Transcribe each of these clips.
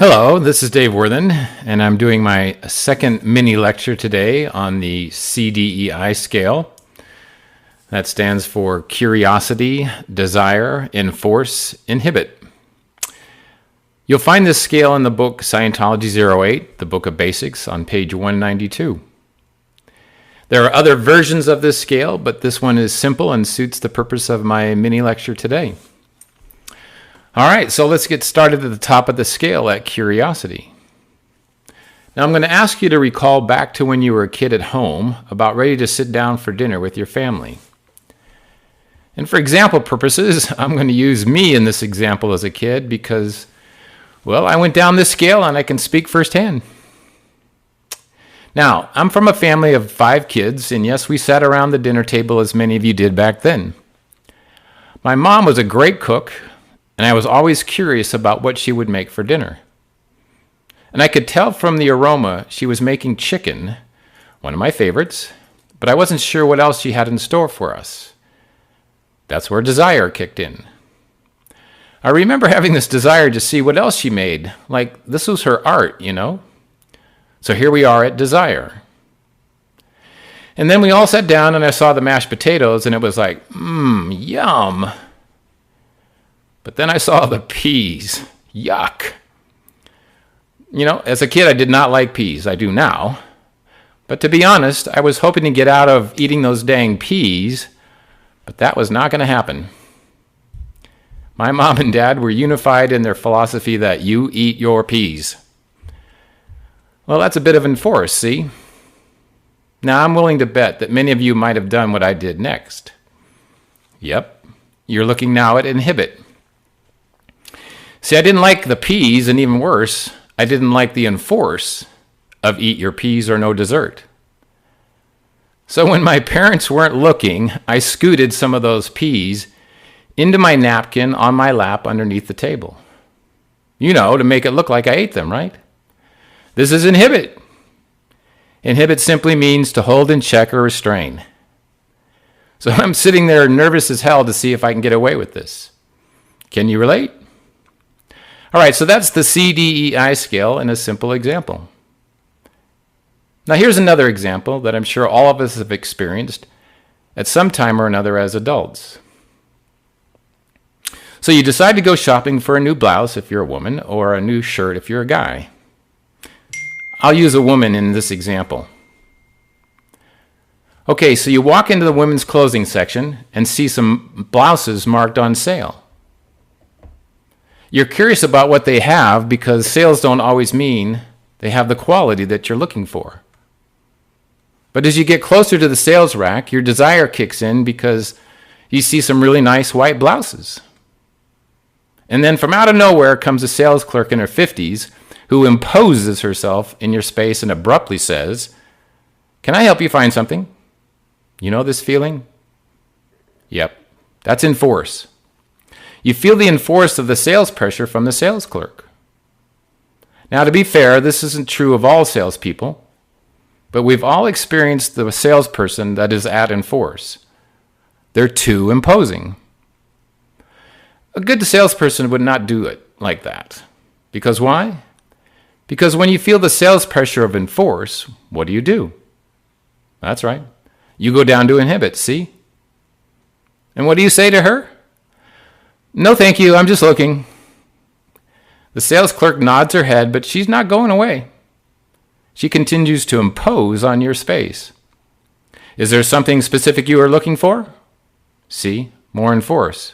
Hello, this is Dave Worthen, and I'm doing my second mini lecture today on the CDEI scale. That stands for Curiosity, Desire, Enforce, Inhibit. You'll find this scale in the book Scientology 08, the Book of Basics, on page 192. There are other versions of this scale, but this one is simple and suits the purpose of my mini lecture today. All right, so let's get started at the top of the scale at curiosity. Now I'm going to ask you to recall back to when you were a kid at home, about ready to sit down for dinner with your family. And for example purposes, I'm going to use me in this example as a kid because, well, I went down this scale and I can speak firsthand. Now, I'm from a family of 5 kids, and yes, we sat around the dinner table as many of you did back then. My mom was a great cook, and I was always curious about what she would make for dinner. And I could tell from the aroma she was making chicken, one of my favorites, but I wasn't sure what else she had in store for us. That's where desire kicked in. I remember having this desire to see what else she made, like this was her art, you know? So here we are at desire. And then we all sat down and I saw the mashed potatoes and it was like, yum. But then I saw the peas. Yuck. You know, as a kid, I did not like peas. I do now. But to be honest, I was hoping to get out of eating those dang peas, but that was not going to happen. My mom and dad were unified in their philosophy that you eat your peas. Well, that's a bit of enforce, see? Now, I'm willing to bet that many of you might have done what I did next. Yep, you're looking now at Inhibit. See, I didn't like the peas, and even worse, I didn't like the enforce of eat your peas or no dessert. So when my parents weren't looking, I scooted some of those peas into my napkin on my lap underneath the table. You know, to make it look like I ate them, right? This is Inhibit. Inhibit simply means to hold in check or restrain. So I'm sitting there nervous as hell to see if I can get away with this. Can you relate? All right, so that's the CDEI scale in a simple example. Now here's another example that I'm sure all of us have experienced at some time or another as adults. So you decide to go shopping for a new blouse if you're a woman or a new shirt if you're a guy. I'll use a woman in this example. Okay, so you walk into the women's clothing section and see some blouses marked on sale. You're curious about what they have because sales don't always mean they have the quality that you're looking for. But as you get closer to the sales rack, your desire kicks in because you see some really nice white blouses. And then from out of nowhere comes a sales clerk in her 50s who imposes herself in your space and abruptly says, "Can I help you find something?" You know this feeling? Yep, that's enforce. You feel the enforce of the sales pressure from the sales clerk. Now, to be fair, this isn't true of all salespeople, but we've all experienced the salesperson that is at enforce. They're too imposing. A good salesperson would not do it like that. Because why? Because when you feel the sales pressure of enforce, what do? That's right. You go down to Inhibit, see? And what do you say to her? "No, thank you, I'm just looking." The sales clerk nods her head, but she's not going away. She continues to impose on your space. Is there something specific you are looking for? See, more enforce.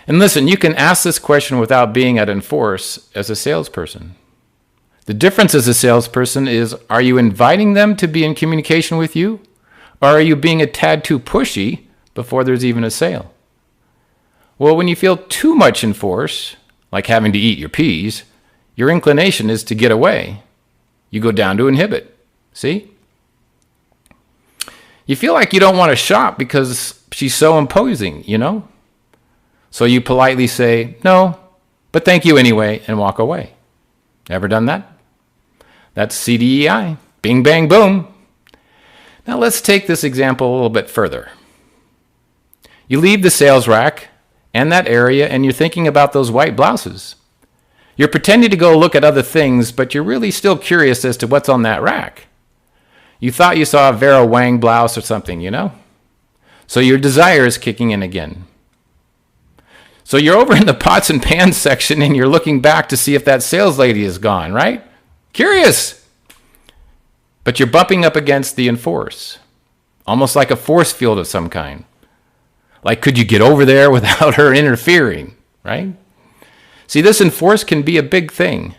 And listen, you can ask this question without being at enforce as a salesperson. The difference as a salesperson is, are you inviting them to be in communication with you? Or are you being a tad too pushy before there's even a sale? Well, when you feel too much enforce, like having to eat your peas, your inclination is to get away. You go down to Inhibit. See? You feel like you don't want to shop because she's so imposing, you know? So you politely say, "No, but thank you anyway," and walk away. Ever done that? That's CDEI. Bing, bang, boom. Now let's take this example a little bit further. You leave the sales rack and that area and you're thinking about those white blouses. You're pretending to go look at other things, but you're really still curious as to what's on that rack. You thought you saw a Vera Wang blouse or something, you know? So your desire is kicking in again. So you're over in the pots and pans section and you're looking back to see if that sales lady is gone, right? Curious. But you're bumping up against the enforce, almost like a force field of some kind. Like, could you get over there without her interfering, right? See, this enforce can be a big thing.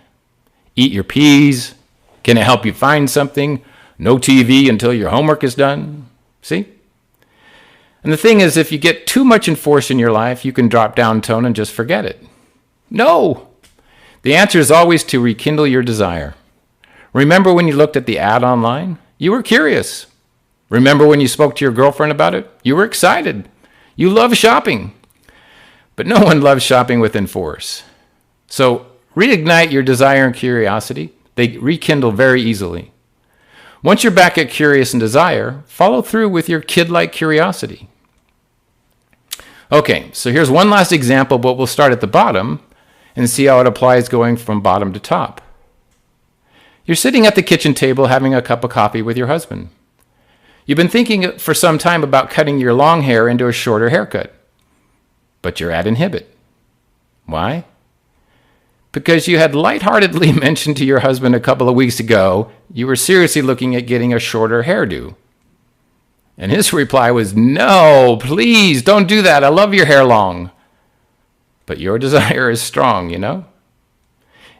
Eat your peas. Can it help you find something? No TV until your homework is done. See? And the thing is, if you get too much enforce in your life, you can drop down tone and just forget it. No! The answer is always to rekindle your desire. Remember when you looked at the ad online? You were curious. Remember when you spoke to your girlfriend about it? You were excited. You love shopping. But no one loves shopping with enforce. So reignite your desire and curiosity. They rekindle very easily. Once you're back at curious and desire, follow through with your kid-like curiosity. Okay, so here's one last example, but we'll start at the bottom and see how it applies going from bottom to top. You're sitting at the kitchen table having a cup of coffee with your husband. You've been thinking for some time about cutting your long hair into a shorter haircut, but you're at Inhibit. Why? Because you had lightheartedly mentioned to your husband a couple of weeks ago you were seriously looking at getting a shorter hairdo. And his reply was, "No, please don't do that. I love your hair long." But your desire is strong, you know?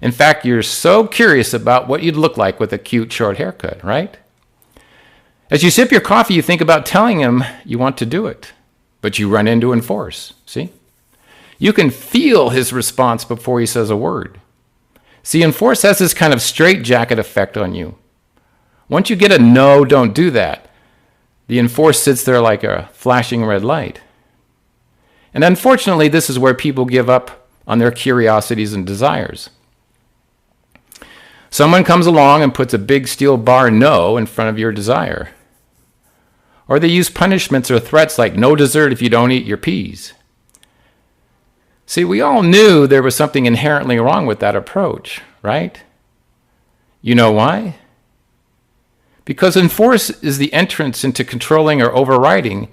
In fact, you're so curious about what you'd look like with a cute short haircut, right? As you sip your coffee, you think about telling him you want to do it, but you run into enforce, see? You can feel his response before he says a word. See, enforce has this kind of straitjacket effect on you. Once you get a no, don't do that, the enforce sits there like a flashing red light. And unfortunately, this is where people give up on their curiosities and desires. Someone comes along and puts a big steel bar no in front of your desire. Or they use punishments or threats like no dessert if you don't eat your peas. See, we all knew there was something inherently wrong with that approach, right? You know why? Because enforce is the entrance into controlling or overriding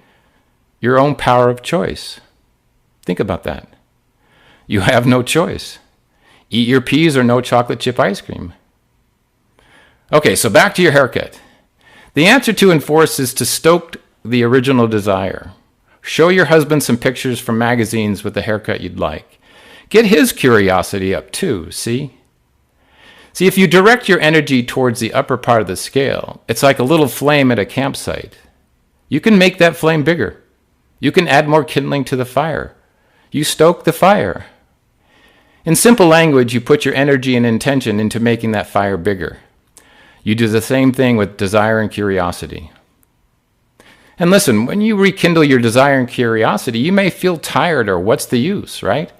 your own power of choice. Think about that. You have no choice. Eat your peas or no chocolate chip ice cream. Okay, so back to your haircut. The answer to enforce is to stoke the original desire. Show your husband some pictures from magazines with the haircut you'd like. Get his curiosity up too, see? See, if you direct your energy towards the upper part of the scale, it's like a little flame at a campsite. You can make that flame bigger. You can add more kindling to the fire. You stoke the fire. In simple language, you put your energy and intention into making that fire bigger. You do the same thing with desire and curiosity. And listen, when you rekindle your desire and curiosity, you may feel tired or what's the use, right?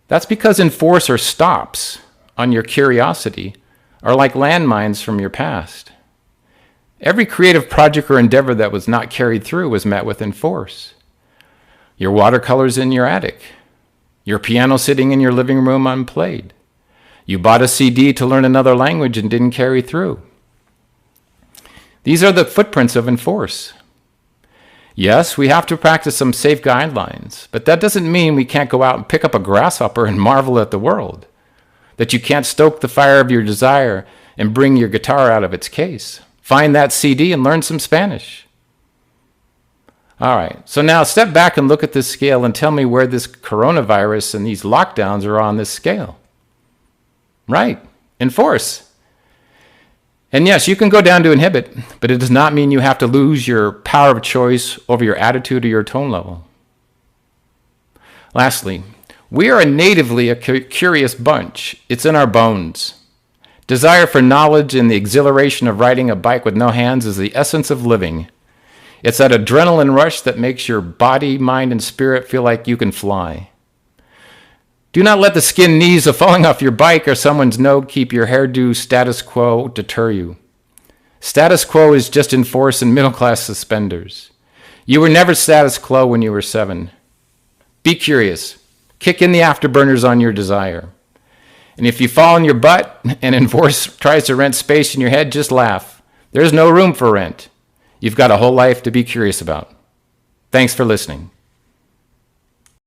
That's because enforce or stops on your curiosity are like landmines from your past. Every creative project or endeavor that was not carried through was met with enforce. Your watercolors in your attic. Your piano sitting in your living room unplayed. You bought a CD to learn another language and didn't carry through. These are the footprints of enforce. Yes, we have to practice some safe guidelines, but that doesn't mean we can't go out and pick up a grasshopper and marvel at the world. That you can't stoke the fire of your desire and bring your guitar out of its case. Find that CD and learn some Spanish. All right, so now step back and look at this scale and tell me where this coronavirus and these lockdowns are on this scale. Right, enforce. And yes, you can go down to Inhibit, but it does not mean you have to lose your power of choice over your attitude or your tone level. Lastly, we are natively a curious bunch. It's in our bones. Desire for knowledge and the exhilaration of riding a bike with no hands is the essence of living. It's that adrenaline rush that makes your body, mind, and spirit feel like you can fly. Do not let the skin knees of falling off your bike or someone's no keep your hairdo status quo deter you. Status quo is just enforce in middle-class suspenders. You were never status quo when you were 7. Be curious. Kick in the afterburners on your desire. And if you fall on your butt and Enforce tries to rent space in your head, just laugh. There's no room for rent. You've got a whole life to be curious about. Thanks for listening.